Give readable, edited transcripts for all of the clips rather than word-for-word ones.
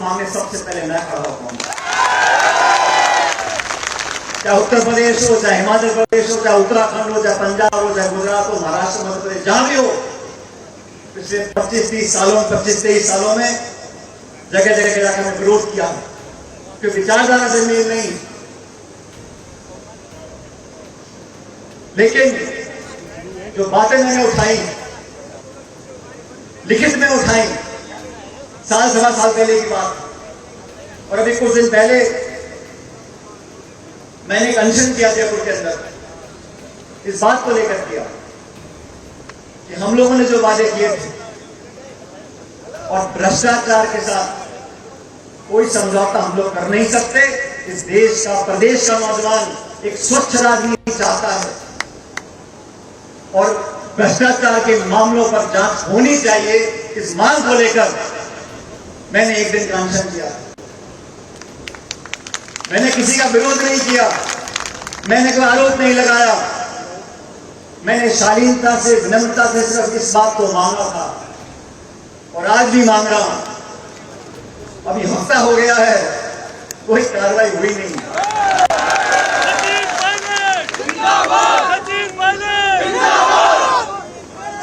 मांगे सबसे पहले मैं खड़ा होऊंगा। चाहे उत्तर प्रदेश हो, चाहे हिमाचल प्रदेश हो, चाहे उत्तराखंड हो, चाहे पंजाब हो, चाहे गुजरात हो, महाराष्ट्र, मध्य प्रदेश, जहां भी हो, पिछले 25-23 सालों में जगह जगह जाकर मैं विरोध किया, क्योंकि विचारधारा से मेल नहीं। लेकिन जो बातें मैंने उठाई, लिखित में उठाई, साल सवा साल पहले की बात, और अभी कुछ दिन पहले मैंने एक अनशन किया जयपुर के अंदर, इस बात को लेकर किया कि हम लोगों ने जो वादे किए थे और भ्रष्टाचार के साथ कोई समझौता हम लोग कर नहीं सकते। इस देश का, प्रदेश का नौजवान एक स्वच्छ राजनीति चाहता है और भ्रष्टाचार के मामलों पर जांच होनी चाहिए। इस मांग को लेकर मैंने एक दिन का अनशन किया। मैंने किसी का विरोध नहीं किया, मैंने कोई आरोप नहीं लगाया, मैंने शालीनता से, विनम्रता से सिर्फ इस बात को मांगा था और आज भी मांग रहा हूं। अभी हफ्ता हो गया है, कोई कार्रवाई हुई नहीं।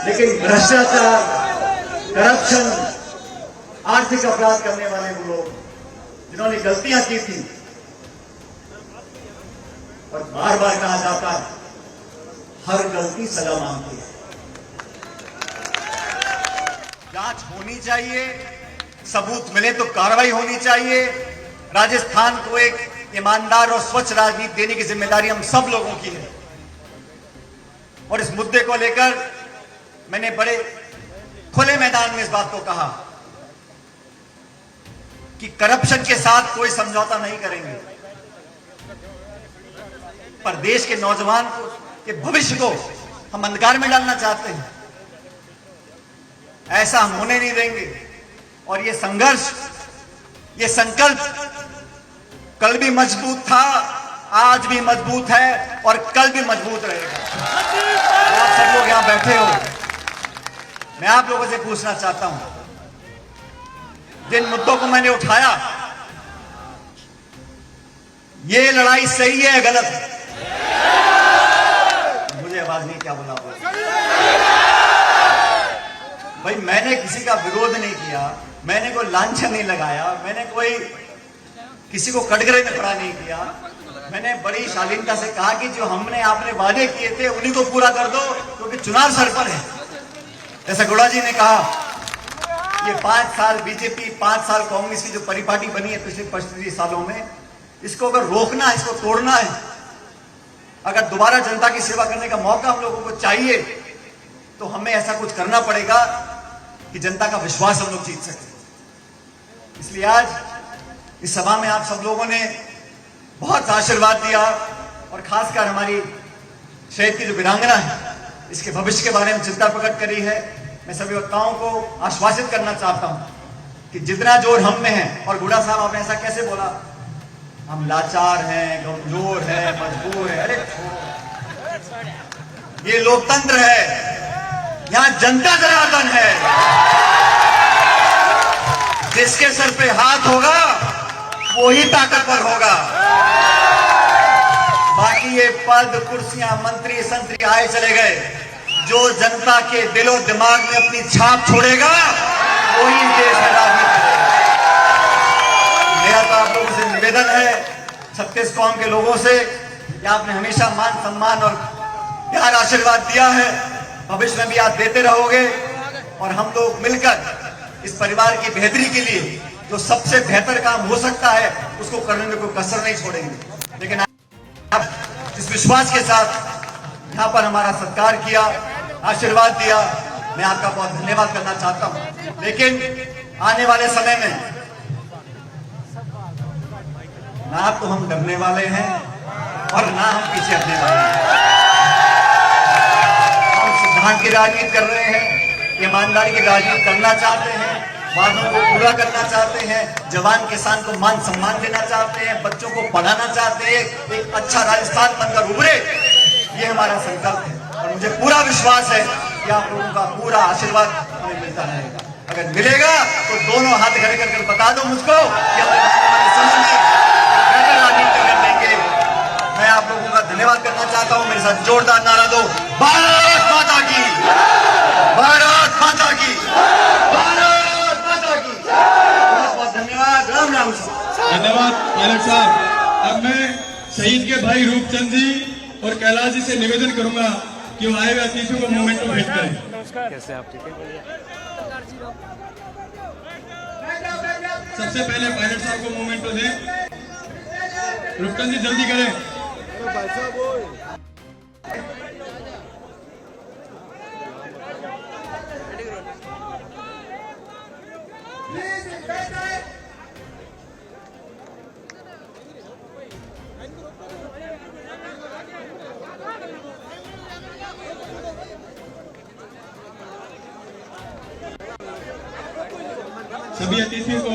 लेकिन भ्रष्टाचार, करप्शन, आर्थिक अपराध करने वाले वो लोग जिन्होंने गलतियां की थी, और बार बार कहा जाता है हर गलती सजा मांगती है। जांच होनी चाहिए, सबूत मिले तो कार्रवाई होनी चाहिए। राजस्थान को एक ईमानदार और स्वच्छ राजनीति देने की जिम्मेदारी हम सब लोगों की है। और इस मुद्दे को लेकर मैंने बड़े खुले मैदान में इस बात को कहा कि करप्शन के साथ कोई समझौता नहीं करेंगे, पर देश के नौजवान के भविष्य को हम अंधकार में डालना चाहते हैं। ऐसा हम होने नहीं देंगे। और ये संघर्ष, ये संकल्प कल भी मजबूत था, आज भी मजबूत है और कल भी मजबूत रहेगा। आप सब लोग यहां बैठे हो, मैं आप लोगों से पूछना चाहता हूं, जिन मुद्दों को मैंने उठाया, ये लड़ाई सही है गलत है? मुझे आवाज नहीं, क्या बोला भाई? मैंने किसी का विरोध नहीं किया, मैंने कोई लांछन नहीं लगाया, मैंने कोई किसी को कटघरे में खड़ा नहीं किया। मैंने बड़ी शालीनता से कहा कि जो हमने आपने वादे किए थे उन्हीं को पूरा कर दो, क्योंकि चुनाव सर पर है। जैसा गुड़ा जी ने कहा, ये 5 साल बीजेपी, 5 साल कांग्रेस की जो परिपाटी बनी है पिछले 25 सालों में, इसको अगर रोकना है, इसको तोड़ना है, अगर दोबारा जनता की सेवा करने का मौका हम लोगों को चाहिए, तो हमें ऐसा कुछ करना पड़ेगा कि जनता का विश्वास हम लोग जीत सके। इसलिए आज इस सभा में आप सब लोगों ने बहुत आशीर्वाद दिया, और खासकर हमारी शहर की जो वीरांगना है, इसके भविष्य के बारे में चिंता प्रकट करी है। मैं सभी वक्ताओं को आश्वासित करना चाहता हूं कि जितना जोर हम में है, और गुड़ा साहब आपने ऐसा कैसे बोला, हम लाचार हैं, कमजोर हैं, मजबूर हैं? अरे ये लोकतंत्र है, यहां जनता जनार्दन है। जिसके सर पे हाथ होगा वो ही ताकतवर होगा। बाकी ये पद, कुर्सियां, मंत्री संतरी आए चले गए, जो जनता के दिलो दिमाग में अपनी छाप छोड़ेगा वही देश में राजनीति करेगा। मेरा तो आप लोगों से निवेदन है, 36 कौम के लोगों से, कि आपने हमेशा मान सम्मान और प्यार आशीर्वाद दिया है, भविष्य में भी आप देते रहोगे। और हम लोग मिलकर इस परिवार की बेहतरी के लिए जो सबसे बेहतर काम हो सकता है उसको करने में कोई कसर नहीं छोड़ेंगे। लेकिन आप इस विश्वास के साथ यहाँ पर हमारा सत्कार किया, आशीर्वाद दिया, मैं आपका बहुत धन्यवाद करना चाहता हूँ। लेकिन आने वाले समय में ना तो हम डरने वाले हैं और ना हम पीछे हटने वाले हैं। हम सिद्धांत की राजनीति कर रहे हैं, ईमानदारी की राजनीति करना चाहते हैं, वादों को पूरा करना चाहते हैं, जवान किसान को मान सम्मान देना चाहते हैं, बच्चों को पढ़ाना चाहते हैं, एक अच्छा राजस्थान बनकर उभरे, ये हमारा संकल्प है। और मुझे पूरा विश्वास है कि आप लोगों का पूरा आशीर्वाद हमें मिलता रहेगा। अगर मिलेगा तो दोनों हाथ खड़े कर बता दो मुझको कि अपने वाले समय में बेहतर राजनीति कर देंगे। मैं आप लोगों का धन्यवाद करना चाहता हूं। मेरे साथ जोरदार नारा दो, भारत माता की, भारत माता की, भारत माता की। बहुत बहुत धन्यवाद। राम राम। धन्यवाद पायलट साहब। अब मैं शहीद के भाई रूपचंद जी और कैलाश जी से निवेदन करूंगा कि वो आए हुए अतिथियों को मोमेंट में भेंट करें। कैसे आप ठीक है? सबसे पहले पायलट साहब को मोमेंट तो दें। रूपचंद जी जल्दी करें। सभी अतिथियों को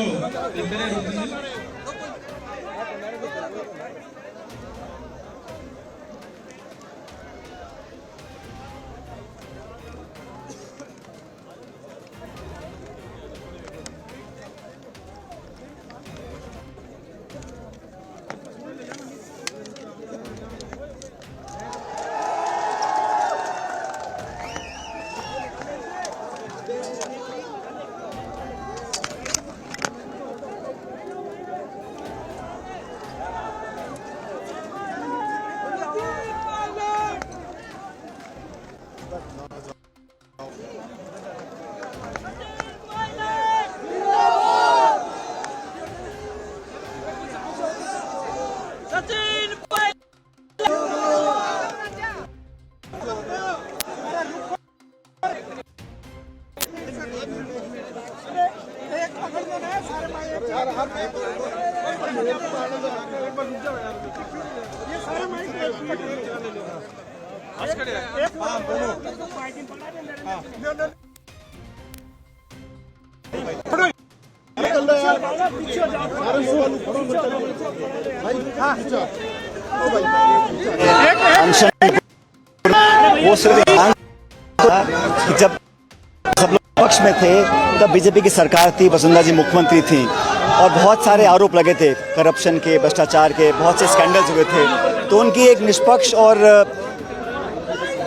वो सिर्फ जब सब लोग पक्ष में थे तब बीजेपी की सरकार थी, वसुंधरा जी मुख्यमंत्री थी और बहुत सारे आरोप लगे थे करप्शन के, भ्रष्टाचार के, बहुत से स्कैंडल्स हुए थे। तो उनकी एक निष्पक्ष और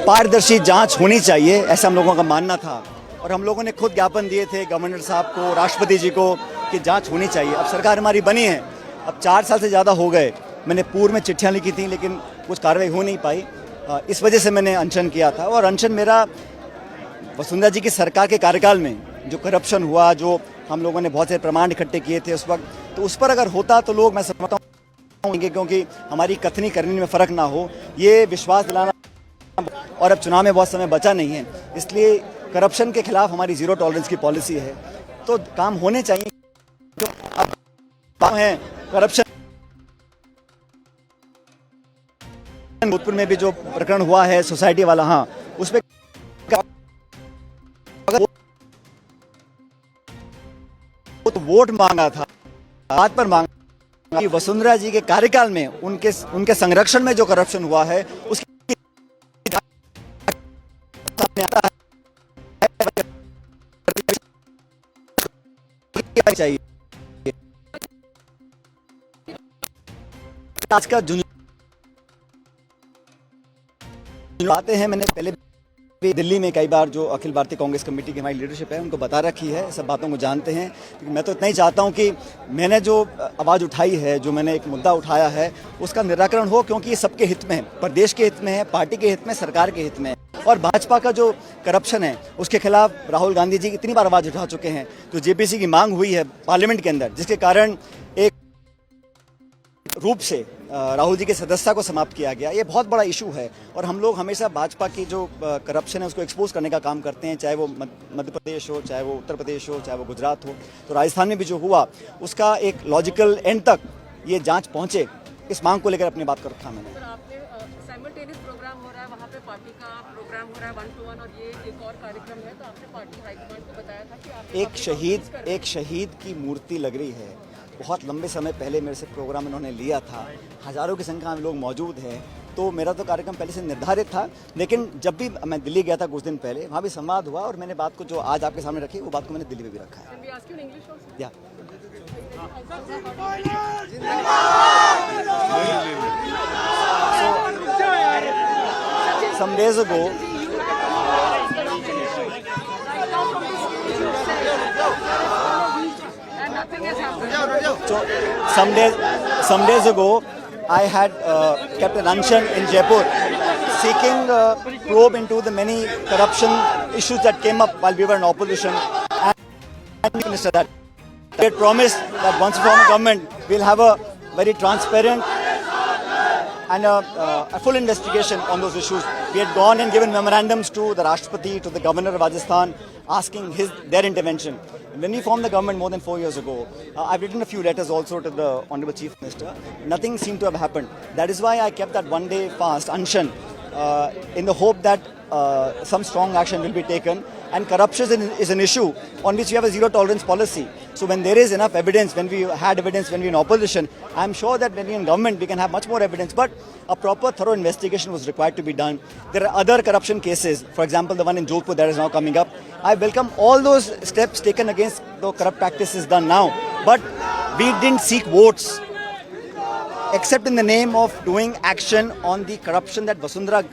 पारदर्शी जांच होनी चाहिए, ऐसा हम लोगों का मानना था। और हम लोगों ने खुद ज्ञापन दिए थे गवर्नर साहब को, राष्ट्रपति जी को कि जांच होनी चाहिए। अब सरकार हमारी बनी है, अब 4 साल से ज़्यादा हो गए। मैंने पूर्व में चिट्ठियाँ लिखी थी लेकिन कुछ कार्रवाई हो नहीं पाई। इस वजह से मैंने अनशन किया था और अनशन मेरा वसुंधरा जी की सरकार के कार्यकाल में जो करप्शन हुआ, जो हम लोगों ने बहुत से प्रमाण इकट्ठे किए थे उस वक्त, तो उस पर अगर होता तो लोग, मैं समझता हूँ, क्योंकि हमारी कथनी करने में फ़र्क ना हो, ये विश्वास दिलाना। और अब चुनाव में बहुत समय बचा नहीं है, इसलिए करप्शन के खिलाफ हमारी ज़ीरो टॉलरेंस की पॉलिसी है। तो काम होने चाहिए। जो अब है करप्शन, भोजपुर में भी जो प्रकरण हुआ है सोसाइटी वाला, हाँ, उस पर तो वोट मांगा था, बात पर मांगा कि वसुंधरा जी के कार्यकाल में उनके संरक्षण में जो करप्शन हुआ है उसकी सामने आता है चाहिए। आज का आते हैं, मैंने पहले भी दिल्ली में कई बार जो अखिल भारतीय कांग्रेस कमेटी की हमारी लीडरशिप है उनको बता रखी है, सब बातों को जानते हैं। मैं तो इतना ही चाहता हूं कि मैंने जो आवाज़ उठाई है, जो मैंने एक मुद्दा उठाया है, उसका निराकरण हो, क्योंकि ये सबके हित में है, प्रदेश के हित में है, पार्टी के हित में, सरकार के हित में है। और भाजपा का जो करप्शन है उसके खिलाफ राहुल गांधी जी इतनी बार आवाज़ उठा चुके हैं, तो जेपीसी की मांग हुई है पार्लियामेंट के अंदर, जिसके कारण एक रूप से राहुल जी की सदस्यता को समाप्त किया गया। ये बहुत बड़ा इशू है और हम लोग हमेशा भाजपा की जो करप्शन है उसको एक्सपोज करने का काम करते हैं, चाहे वो मध्य प्रदेश हो, चाहे वो उत्तर प्रदेश हो, चाहे वो गुजरात हो। तो राजस्थान में भी जो हुआ उसका एक लॉजिकल एंड तक ये जांच पहुंचे, इस मांग को लेकर अपनी बात को रखा मैंने। साइमल्टेनियस प्रोग्राम हो रहा है, वहाँ पे पार्टी का प्रोग्राम हो रहा है 1-to-1 और ये एक और कार्यक्रम है, तो आपने पार्टी हाईकमांड को बताया था कि आप एक शहीद की मूर्ति लग रही है। बहुत लंबे समय पहले मेरे से प्रोग्राम इन्होंने लिया था, हज़ारों की संख्या में लोग मौजूद हैं। तो मेरा तो कार्यक्रम पहले से निर्धारित था, लेकिन जब भी मैं दिल्ली गया था कुछ दिन पहले, वहाँ भी संवाद हुआ और मैंने बात को जो आज आपके सामने रखी वो बात को मैंने दिल्ली में भी रखा है। Can we ask you in English also? या some days ago, And nothing has happened. so some days ago, I had kept a luncheon in Jaipur, seeking probe into the many corruption issues that came up while we were in opposition. And Minister, that they had promised that once we form a government, we'll have a very transparent and a full investigation on those issues. We had gone and given memorandums to the Rashtrapati, to the Governor of Rajasthan, asking their intervention. When we formed the government more than 4 years ago, I've written a few letters also to the Honorable Chief Minister. Nothing seemed to have happened. That is why I kept that one-day fast, Anshan, in the hope that some strong action will be taken. And corruption is an issue on which we have a zero-tolerance policy. So when there is enough evidence, when we had evidence when we were in opposition, I'm sure that when we're in government, we can have much more evidence. But a proper, thorough investigation was required to be done. There are other corruption cases. For example, the one in Jodhpur that is now coming up. I welcome all those steps taken against the corrupt practices done now. But we didn't seek votes, except in the name of doing action on the corruption that Vasundhara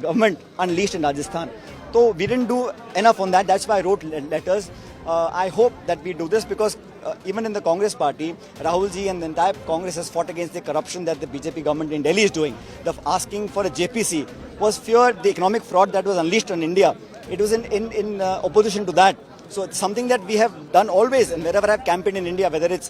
government unleashed in Rajasthan. So we didn't do enough on that. That's why I wrote letters. I hope that we do this because even in the Congress party, Rahul ji and the entire Congress has fought against the corruption that the BJP government in Delhi is doing. The asking for a JPC was fear the economic fraud that was unleashed on India. It was in opposition to that. So it's something that we have done always, and wherever I've campaigned in India, whether it's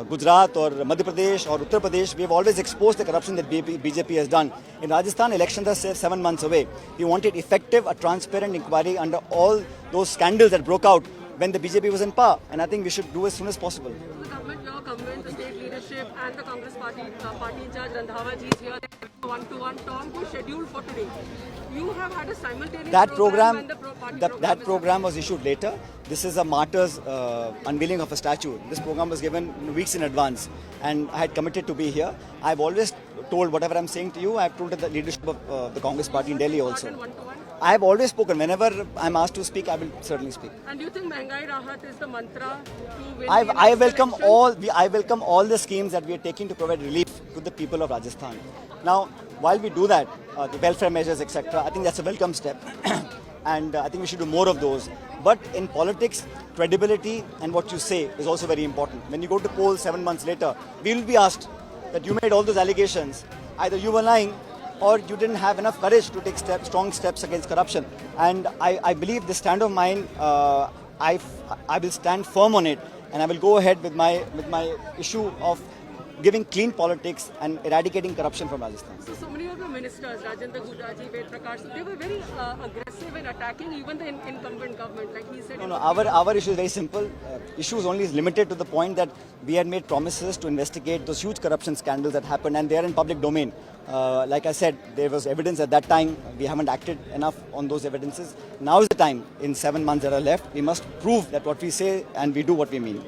Gujarat or Madhya Pradesh or Uttar Pradesh, we have always exposed the corruption that BJP has done. In Rajasthan, elections are 7 months away. We wanted effective, a transparent inquiry under all those scandals that broke out when the BJP was in power, and I think we should do as soon as possible. The government, your government, the state leadership and the Congress party in charge, Randhawa ji is here. They have a one-to-one talk was scheduled for today. You have had a simultaneous That program program, and the party that is program was issued later. This is a martyr's unveiling of a statue. This program was given weeks in advance, and I had committed to be here. I've always told whatever I'm saying to you. I've told the leadership of the Congress party in Delhi also. one-to-one. I've always spoken. Whenever I'm asked to speak, I will certainly speak. And do you think Mehengai Rahat is the mantra to win I the welcome election? I welcome all the schemes that we are taking to provide relief to the people of Rajasthan. Now, while we do that, the welfare measures, etc., I think that's a welcome step, and I think we should do more of those. But in politics, credibility and what you say is also very important. When you go to polls 7 months later, we will be asked that you made all those allegations. Either you were lying or you didn't have enough courage to take strong steps against corruption. And I believe this stand of mine, I will stand firm on it, and I will go ahead with my issue of giving clean politics and eradicating corruption from Rajasthan. So many of the ministers, Rajendra Gujaji, Ved Prakash, they were very aggressive in attacking even the incumbent government. Like he said, No, our issue is very simple. Issues only is limited to the point that we had made promises to investigate those huge corruption scandals that happened, and they are in public domain. Like I said, there was evidence at that time. We haven't acted enough on those evidences. Now is the time. In 7 months that are left, we must prove that what we say and we do what we mean.